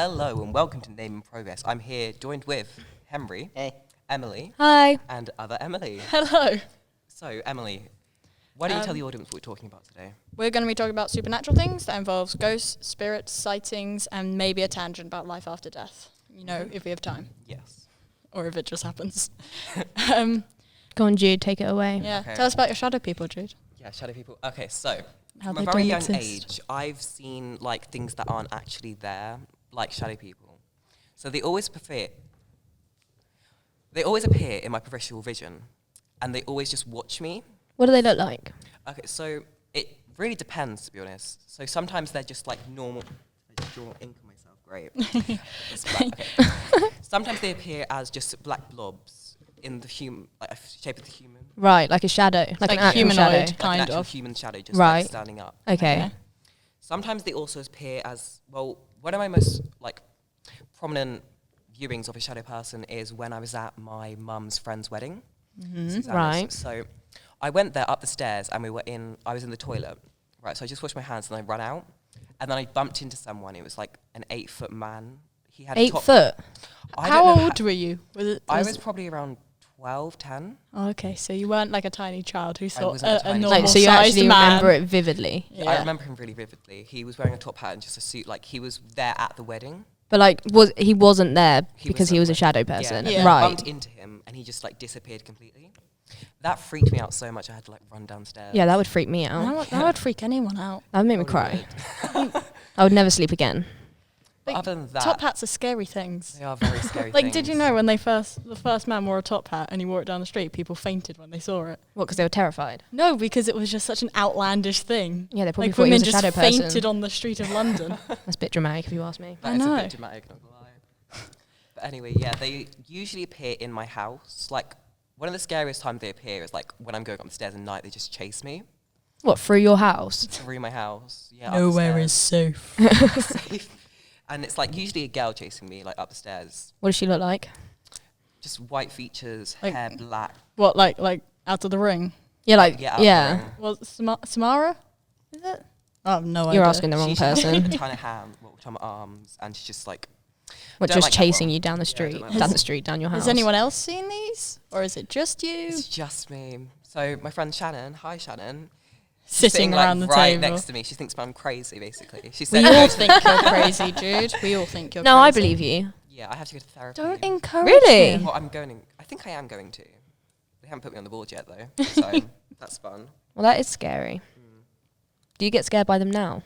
Hello and welcome to Name and Progress. I'm here joined with Henry, Emily, Hi. and other Emily. Hello. So, Emily, why don't you tell the audience what we're talking about today? We're going to be talking about supernatural things that involves ghosts, spirits, sightings, and maybe a tangent about life after death. You know, if we have time. Yes. Or if it just happens. Go on, Jude, take it away. Yeah. Okay. Tell us about your shadow people, Jude. Yeah, shadow people. Okay, so How from they a very don't young exist. age, I've seen like things that aren't actually there, like shadow people. So they always appear in my peripheral vision, and they always just watch me. What do they look like? Okay, so it really depends, to be honest. So sometimes they're just like normal. I just draw ink on myself. Great. It's black. Okay. Sometimes they appear as just black blobs in the like shape of the human. Right, like a shadow, like an actual humanoid. shadow. Kind like an actual of. human shadow just Right. like standing up. Okay. Sometimes they also appear as, well, one of my most like prominent viewings of a shadow person is when I was at my mum's friend's wedding. Right. So I went there up the stairs and I was in the toilet. Right, so I just washed my hands and I ran out. And then I bumped into someone. It was like an 8-foot man. He had 8 a top. foot? I How don't know old were you? I was probably around 12, 10. Oh, okay, so you weren't like a tiny child who saw wasn't a a tiny normal child. Like, so you sized actually man. remember it vividly. Yeah. I remember him really vividly. He was wearing a top hat and just a suit. Like, he was there at the wedding. But like, he wasn't there because he at was the a shadow wedding. person. Yeah. Yeah. I Right. bumped into him and he just like disappeared completely. That freaked me out so much I had to like run downstairs. Yeah, that would freak me out. That would freak anyone out. That would make me Probably cry. would. I would never sleep again. But Like, other than that, Top hats are scary things. they are very scary Like, things. did you know when the first man wore a top hat and he wore it down the street, people fainted when they saw it? What, because they were terrified? No, because it was just such an outlandish thing. Yeah, they probably Like thought he women was a just shadow fainted person. on the street of London. That's a bit dramatic if you ask me. That I is a know. bit dramatic, not gonna lie. But anyway, yeah, they usually appear in my house. Like, one of the scariest times they appear is like when I'm going up the stairs at night, they just chase me What, through your house? through my house. Yeah, Nowhere up the is safe. stairs. Safe. And it's like usually a girl chasing me like up the stairs. What does she look like? Just white features, Like- hair black. What, like out of the ring? Yeah, like, Yeah. out the yeah. ring. Well, Samara? Is it? I have no idea. You're asking the wrong She's just person. a tiny hand, well, tiny arms, and she's just like. What, Don't just like that chasing one. you down the Yeah, I street, don't like down that the one. street, down your house? Has anyone else seen these? Or is it just you? It's just me. So my friend Shannon, hi Shannon, Sitting like, around the right table. next to me. She thinks I'm crazy, basically. She We said, all think you're crazy, Jude. We all think you're No, crazy. I believe you. yeah, I have to go to therapy. Don't encourage Really? him. Well, I think I am going to. They haven't put me on the board yet, though, so that's fun. Well, that is scary. Do you get scared by them now?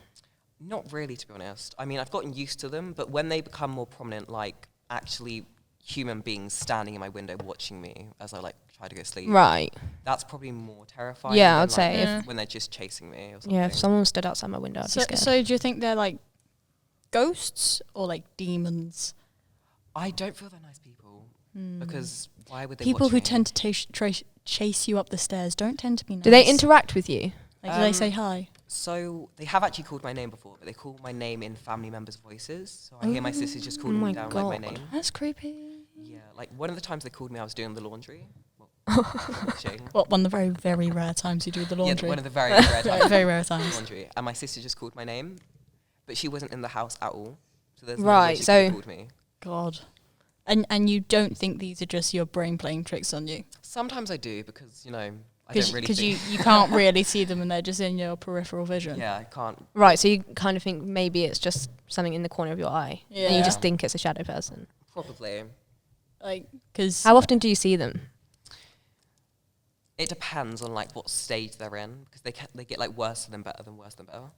Not really, to be honest. I mean, I've gotten used to them, but when they become more prominent, like actually human beings standing in my window watching me as I like try to go to sleep, Right. that's probably more terrifying. Yeah, than, I'd like, say if- when they're just chasing me or something. Yeah, if someone stood outside my window, I'd be scared. So do you think they're like ghosts or like demons? I don't feel they're nice people because why would they? People watch who me? tend to chase you up the stairs don't tend to be nice. Do they interact with you? Like, do they say hi? So they have actually called my name before, but they call my name in family members' voices. So I hear my sisters just calling my me down like my God. name. That's creepy. Yeah, like one of the times they called me, I was doing the laundry. Well, washing. What, one of the very, very rare times you do the laundry? Yeah, one of the very rare times. Very, very rare I do times. laundry, and my sister just called my name, but she wasn't in the house at all. So there's no Right, way she so- could've called me. God. And you don't think these are just your brain playing tricks on you? Sometimes I do because I don't really Because think. you can't really see them and they're just in your peripheral vision. Yeah, I can't. Right, so you kind of think maybe it's just something in the corner of your eye. And you Yeah. just think it's a shadow person. Probably. Like, because How often do you see them? It depends on like what stage they're in because they get like worse than better than worse than better.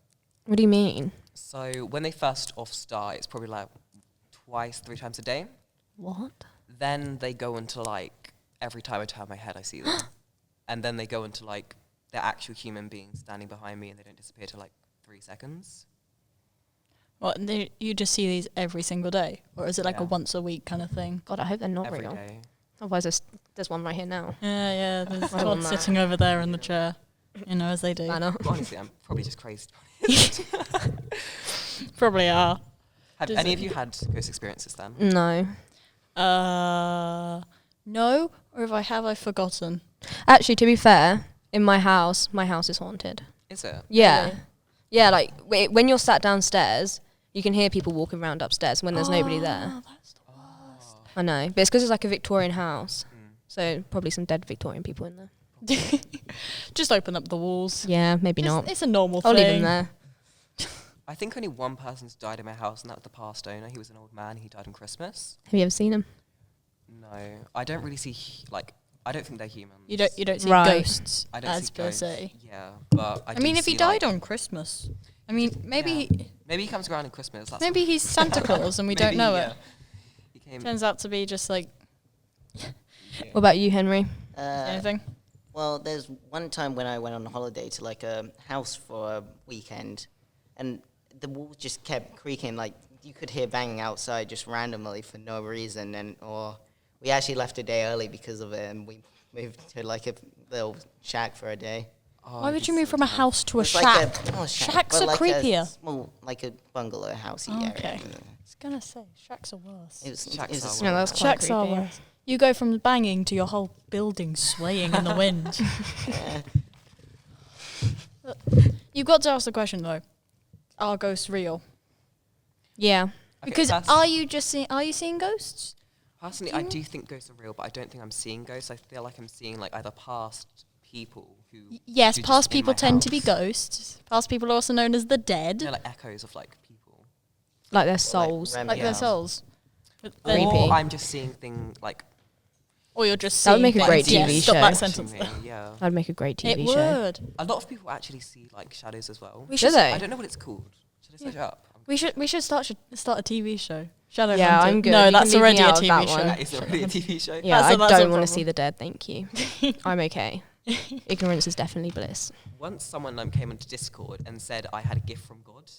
What do you mean? So when they first off start, it's probably like twice, 3 times a day. What? Then they go into like every time I turn my head, I see them, and then they go into like they're actual human beings standing behind me, and they don't disappear to like 3 seconds. what, you just see these every single day? Or is it like a Yeah. once a week kind of thing? God, I hope they're not Every real. day. Otherwise, there's one right here now. Yeah, there's I Todd don't know. sitting over there in the chair. You know, as they do. I know. Honestly, I'm probably just crazy. Probably are. Have Does any it- of you had ghost experiences then? No. No, or if I have, I've forgotten. Actually, to be fair, in my house is haunted. Is it? Yeah. Really? Yeah, like when you're sat downstairs, You can hear people walking around upstairs when there's nobody there. That's the worst. I know, but it's because it's like a Victorian house, so probably some dead Victorian people in there. Just open up the walls. Yeah, maybe not. It's a normal I'll thing. leave them there. I think only one person's died in my house, and that was the past owner. He was an old man. He died on Christmas. Have you ever seen him? No, I don't really see I don't think they're humans. You don't see Right. ghosts I don't as see per ghosts. se. Yeah, but I mean, do if he see, died like, on Christmas, I mean, maybe maybe he comes around in Christmas. That's maybe he's Santa Claus and we don't maybe, know yeah. it. He came. Turns out to be just like What about you, Henry? anything. Well, there's one time when I went on holiday to like a house for a weekend, and the walls just kept creaking. Like you could hear banging outside just randomly for no reason, or we actually left a day early because of it, and we moved to like a little shack for a day. Oh, Why would he's you move so from a tough. house to a It's shack? like a Shacks but are like creepier. A small, like a bungalow housey Oh, area. okay. I was gonna say shacks are worse. It was, Shacks it was are No, worse. that's quite Shacks are creepy. worse. You go from banging to your whole building swaying in the wind. You've got to ask the question though: are ghosts real? Yeah. Okay, Because are you seeing ghosts? Personally, I do think ghosts are real, but I don't think I'm seeing ghosts. I feel like I'm seeing like either past people who. Yes, who just past in people my tend to be house. ghosts. Past people are also known as the dead, They're like echoes of like people. Like their souls. rem- like Yeah. their souls. But Creepy. Or I'm just seeing things like. Or you're just That would seeing make a things. great Yeah, TV stop show. that watching sentence me, there. Yeah. That'd make a great TV It show. would. A lot of people actually see like shadows as well. We Do should. they? I don't know what it's called. Should I search it up? We should start a TV show. Shadow Yeah, Hunting. I'm good. No, You that's can leave already me a out of TV that show. one. That is already a TV show. Yeah, That's a I don't problem. want to see the dead, thank you. I'm okay. Ignorance is definitely bliss. Once someone came onto Discord and said I had a gift from God,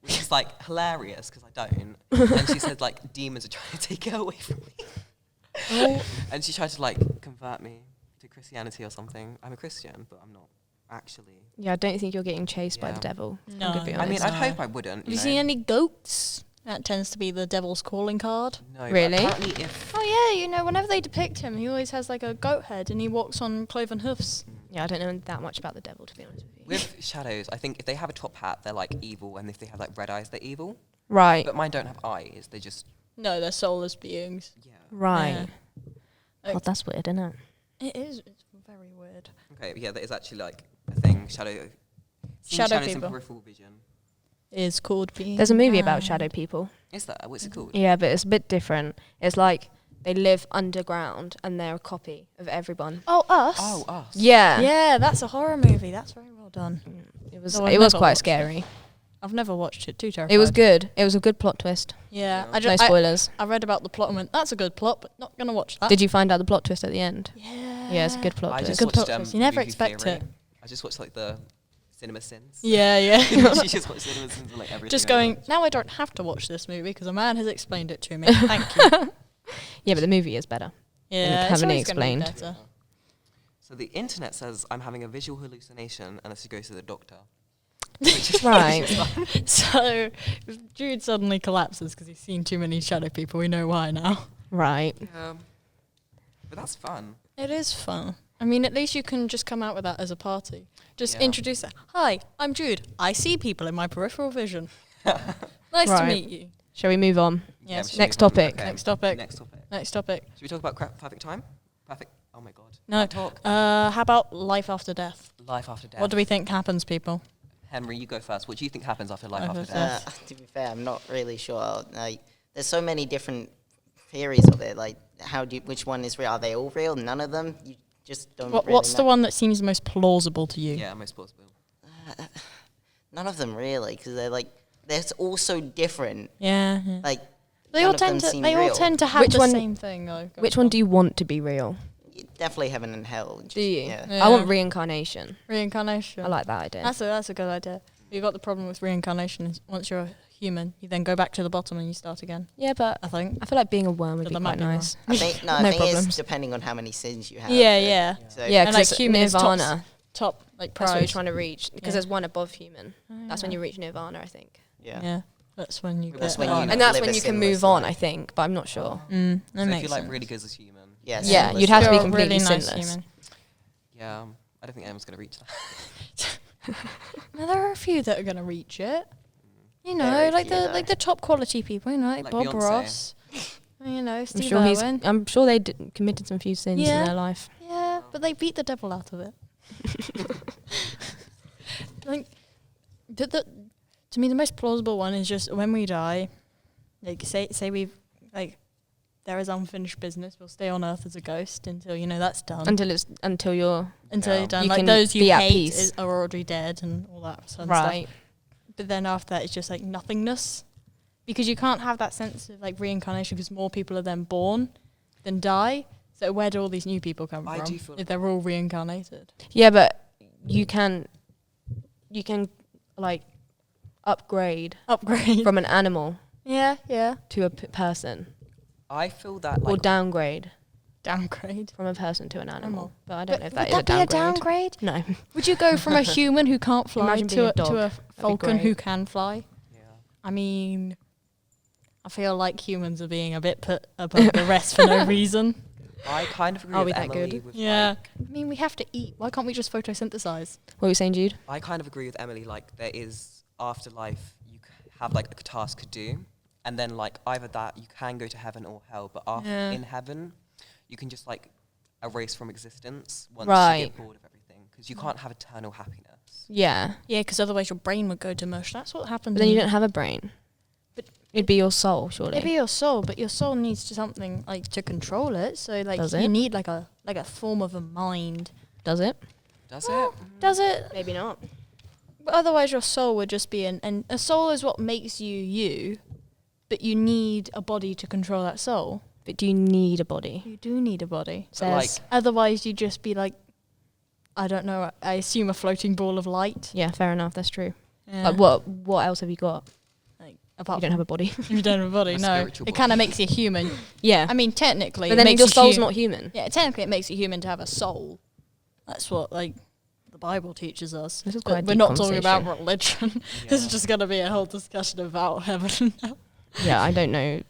which is like hilarious because I don't. And she said like demons are trying to take it away from me. And she tried to like convert me to Christianity or something. I'm a Christian, but I'm not actually. Yeah, I don't think you're getting chased by the Yeah. devil. No. I'm gonna be I mean, honest. I'd hope I wouldn't. Have you seen any goats? That tends to be the devil's calling card. No, Really? But apparently, if Oh yeah, whenever they depict him, he always has like a goat head and he walks on cloven hoofs. Yeah, I don't know that much about the devil, to be honest with you. with shadows, I think if they have a top hat, they're like evil, and if they have like red eyes, they're evil. Right, But mine don't have eyes; they just No, they're soulless beings. yeah. right. Yeah. God, that's weird, isn't it? It is. It's very weird. Okay, yeah, that is actually like a thing. Shadow. Seeing Shadow shadows people. in peripheral vision. Is called being. There's a movie about blind. shadow people. Is that what's it called? Yeah, but it's a bit different. It's like they live underground and they're a copy of everyone. Oh, Us. Oh, us. Yeah. Yeah, that's a horror movie. That's very well done. It was No, I've it was never quite watched scary. I've never watched it. Too terrified. It was good. It was a good plot twist. Yeah, Yeah. No spoilers. I read about the plot and went, "That's a good plot, but not gonna watch that." Did you find out the plot twist at the end? Yeah. Yeah, it's a good plot I twist. just Good watched plot twist. You never Movie expect Theory. it. I just watched like the Cinema Sins. Yeah, yeah. she just watched Cinema Sins and like everything. Just I going, watched. now I don't have to watch this movie because a man has explained it to me. Thank you. Yeah, but the movie is better. Yeah, having it always gonna be explained. better. So the internet says I'm having a visual hallucination and I should go to the doctor. Which is Right. So, if Jude suddenly collapses because he's seen too many shadow people, we know why now. Right. But that's fun. It is fun. I mean, at least you can just come out with that as a party. Just Yeah. introduce it. Hi, I'm Jude. I see people in my peripheral vision. Nice to Right. meet you. Shall we move on? Yeah, Yes. we should Next move on. topic. Okay. Next topic. Next topic. Next topic. Should we talk about perfect time? Perfect. Oh my god. No. Can't talk. How about life after death? Life after death. What do we think happens, people? Henry, you go first. What do you think happens after life Life after after death? death. To be fair, I'm not really sure. Like, there's so many different theories of it. Like, which one is real? Are they all real? None of them? You just don't. Really What's the know. one that seems most plausible to you? Yeah, most plausible. None of them really, because they're all so different. Yeah. yeah. Like, They none all of them tend to. seem They all real. tend to have Which the one- same thing. Though. Which one do you want to be real? Definitely heaven and hell. Just, Do you? Yeah. Yeah. I want reincarnation. Reincarnation. I like that idea. That's a good idea. You got the problem with reincarnation is once you're a human, you then go back to the bottom and you start again. Yeah, but I think. I feel like being a worm would But be that might quite be wrong. nice. I think, no, No I think problems. it's depending on how many sins you have. Yeah, yeah. So Yeah, And, like, because human is nirvana. Top like That's what you're prize. trying to reach. Because Yeah. there's one above human. Oh, That's when yeah. you reach nirvana, I think. yeah. Yeah. That's when you But get. that's when you on. know- And that's live when a you can sinless move on, life. I think, but I'm not sure. That So if makes you're like sense. really good as a human. Yeah, Yeah, sinless you'd have to be You're a completely really nice sinless. human. Yeah, I don't think anyone's gonna reach that. Now, there are a few that are going to reach it. You know, Very like few, though. the top quality people. You know, like Bob Beyonce. Ross. You know, I'm Steve sure Irwin. I'm sure they committed some few sins Yeah. in their life. Yeah, but they beat the devil out of it. Like, to me, the most plausible one is just when we die. Like, say we've like, there is unfinished business. We'll stay on Earth as a ghost until that's done. Until you're Until Yeah. you're done. You Like can those you be at hate peace. are already dead and all that sort of stuff. right. But then after that, it's just like nothingness, because you can't have that sense of like reincarnation because more people are then born than die. So where do all these new people come I from do feel if they're all reincarnated? Yeah, but you can like upgrade Upgrade. from an animal Yeah. to a person, I feel that or like downgrade Downgrade. from a person to an animal. Animal. But I don't know if that would is that a be a downgrade. downgrade? No. Would you go from a human who can't fly Imagine being to a a dog. falcon who great. can fly? yeah. I mean, I feel like humans are being a bit put above the rest for no reason. I kind of agree Are with we that Emily. good? With Yeah. I mean, we have to eat. Why can't we just photosynthesize? What were you saying, Jude? I kind of agree with Emily. Like there is afterlife. You have like a task to do, and then like either that you can go to heaven or hell. But after Yeah. in heaven, you can just like erase from existence once Right. you get bored of everything, because you can't have eternal happiness. Yeah. Yeah, because otherwise your brain would go to mush. That's what happens. But then you in- don't have a brain. But It'd be your soul, surely. It'd be your soul, but your soul needs to something like to control it. So like Does you it? need like a form of a mind. Does it? Does it? Does it? Maybe not. But otherwise your soul would just be and a soul is what makes you you, but you need a body to control that soul. But do you need a body? You do need a body. But like, Otherwise you'd just be like, I don't know, I assume a floating ball of light. Yeah, fair enough. That's true. Yeah. Like, what else have you got? Like, You apart don't have a body. you don't have a body, A no. spiritual It kind of body. makes you human. Yeah. I mean, technically, but it then makes your you soul's not human. Yeah, technically, it makes you human to have a soul. That's what like the Bible teaches us. This is But quite a we're deep not talking about conversation. religion. This is just going to be a whole discussion about heaven and hell. Yeah, I don't know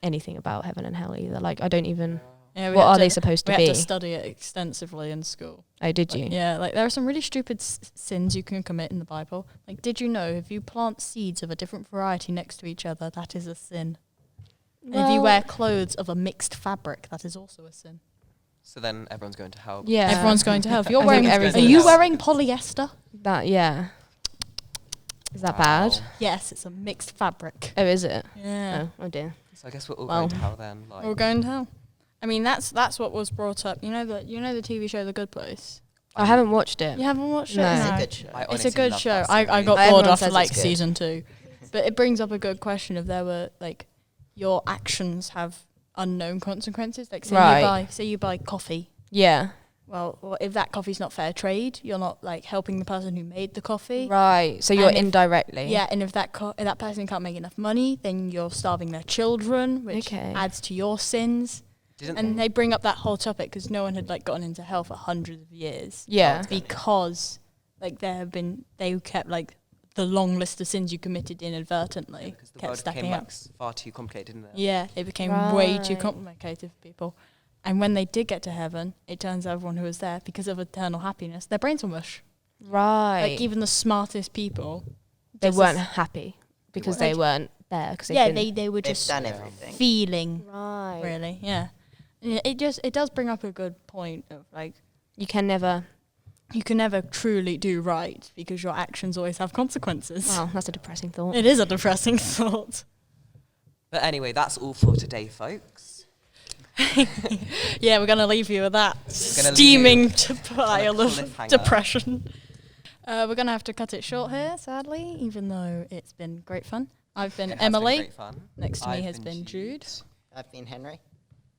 anything about heaven and hell either. Like, I don't even. Yeah, we What had are they to- supposed to We be? had to study it extensively in school. Oh, did you? Like, yeah, like there are some really stupid sins you can commit in the Bible. Like, did you know if you plant seeds of a different variety next to each other, that is a sin? And if you wear clothes of a mixed fabric, that is also a sin. so then everyone's going to hell. Yeah. Everyone's going to hell. If you're I wearing, think are everything you is. wearing polyester? That, yeah. Is that Wow. bad? Yes, it's a mixed fabric. Oh, is it? Yeah. Oh dear. So I guess we're all Well. going to hell then. Like, We're going to hell. I mean, that's what was brought up. You know the TV show The Good Place. I haven't watched it. You haven't watched No. it? It's No. a good show. I It's a honestly good love show. that I series. got bored Everyone after says like it's good. season 2, but it brings up a good question if there were like your actions have unknown consequences. Like Right. say you buy coffee. Yeah. Well, if that coffee's not fair trade, you're not like helping the person who made the coffee. Right. So you're And if- indirectly. Yeah, and if that person can't make enough money, then you're starving their children, which Okay. adds to your sins. Didn't And they bring up that whole topic because no one had like gotten into hell for hundreds of years. Yeah. Because like they kept like the long list of sins you committed inadvertently because the kept world stacking became up. like far too complicated, didn't it? Yeah, it became way too Right. complicated for people. And when they did get to heaven, it turns out everyone who was there, because of eternal happiness, their brains were mush. Right. Like even the smartest people, they just weren't as- happy because weren't. they weren't there. Cause yeah, been they were They've just done Yeah. everything. feeling Right. really. Yeah, it does bring up a good point of like You can never. you can never truly do right because your actions always have consequences. Wow, that's a depressing thought. It is a depressing thought. But anyway, that's all for today, folks. Yeah, we're gonna leave you with that gonna leave steaming you pile on a of cliffhanger. depression. We're gonna have to cut it short here, sadly, even though it's been great fun. I've been It has been Emily. great fun. Next to me I've has been Jude. I've been Henry.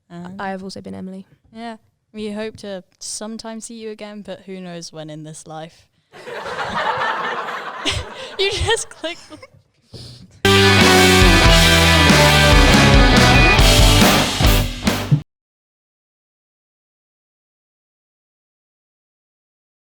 And I have also been Emily. yeah, we hope to sometime see you again, but who knows when in this life. You just click.